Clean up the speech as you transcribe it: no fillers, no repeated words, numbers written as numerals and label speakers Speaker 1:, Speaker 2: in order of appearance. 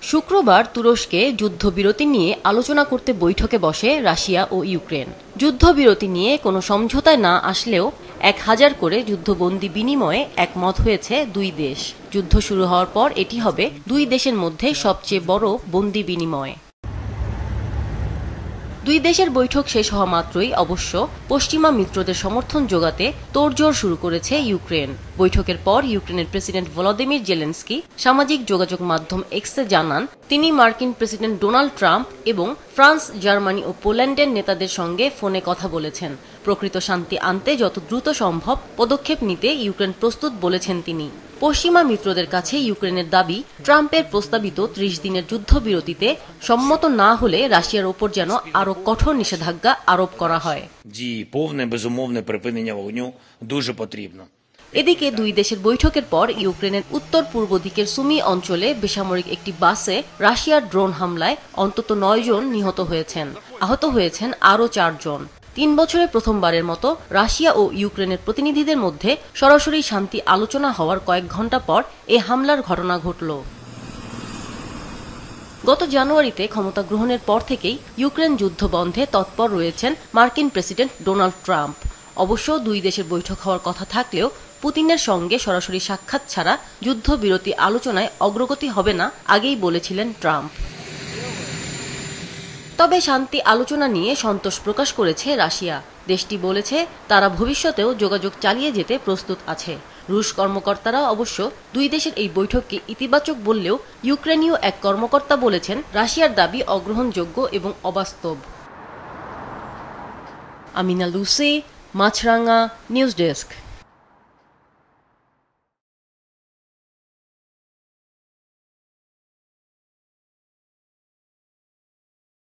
Speaker 1: শুক্রবার তুরস্কে যুদ্ধবিরতি নিয়ে আলোচনা করতে বৈঠকে বসে রাশিয়া ও ইউক্রেন। যুদ্ধবিরতি নিয়ে কোনো সমঝোতায় না আসলেও 1000 করে যুদ্ধবন্দী বিনিময়ে একমত হয়েছে দুই দেশ। যুদ্ধ শুরু হওয়ার পর এটি হবে দুই দেশের মধ্যে সবচেয়ে বড় বন্দী বিনিময়। দুই দেশের বৈঠক শেষ হওয়া মাত্রই অবশ্য পশ্চিমা মিত্রদের সমর্থন জোগাতে তোড়জোড় শুরু করেছে ইউক্রেন। বৈঠকের পর ইউক্রেনের প্রেসিডেন্ট ভলোদিমির জেলেনস্কি সামাজিক যোগাযোগ মাধ্যম এক্সে জানান, তিনি মার্কিন প্রেসিডেন্ট ডোনাল্ড ট্রাম্প এবং ফ্রান্স, জার্মানি ও পোল্যান্ডের নেতাদের সঙ্গে ফোনে কথা বলেছেন। প্রকৃত শান্তি আনতে যত দ্রুত সম্ভব পদক্ষেপ নিতে ইউক্রেন প্রস্তুত বলেছেন তিনি। পশ্চিমা মিত্রদের কাছে ইউক্রেনের দাবি, ট্রাম্পের প্রস্তাবিত 30 দিনের যুদ্ধবিরতিতে সম্মত না হলে রাশিয়ার ওপর যেন আরও কঠোর নিষেধাজ্ঞা আরোপ করা হয়। এদিকে দুই দেশের বৈঠকের পর ইউক্রেনের উত্তর পূর্ব দিকের সুমি অঞ্চলে বেসামরিক একটি বাসে রাশিয়ার ড্রোন হামলায় অন্তত 9 জন নিহত হয়েছেন। আহত হয়েছেন আরও 4 জন। 3 বছরে প্রথমবারের মতো রাশিয়া ও ইউক্রেনের প্রতিনিধিদের মধ্যে সরাসরি শান্তি আলোচনা হওয়ার কয়েক ঘণ্টা পর এ হামলার ঘটনা ঘটল। গত জানুয়ারিতে ক্ষমতা গ্রহণের পর থেকেই ইউক্রেন যুদ্ধ বন্ধে তৎপর রয়েছেন মার্কিন প্রেসিডেন্ট ডোনাল্ড ট্রাম্প। অবশ্য দুই দেশের বৈঠক হওয়ার কথা থাকলেও পুতিনের সঙ্গে সরাসরি সাক্ষাৎ ছাড়া যুদ্ধবিরতি আলোচনায় অগ্রগতি হবে না আগেই বলেছিলেন ট্রাম্প। তবে শান্তি আলোচনা নিয়ে সন্তোষ প্রকাশ করেছে রাশিয়া। দেশটি বলেছে তারা ভবিষ্যতেও যোগাযোগ চালিয়ে যেতে প্রস্তুত আছে। রুশ কর্মকর্তারা অবশ্য দুই দেশের এই বৈঠককে ইতিবাচক বললেও ইউক্রেনীয় এক কর্মকর্তা বলেছেন, রাশিয়ার দাবি অগ্রহণযোগ্য এবং অবাস্তব। আমিনা লুসি, মাছরাঙা, নিউজ ডেস্ক।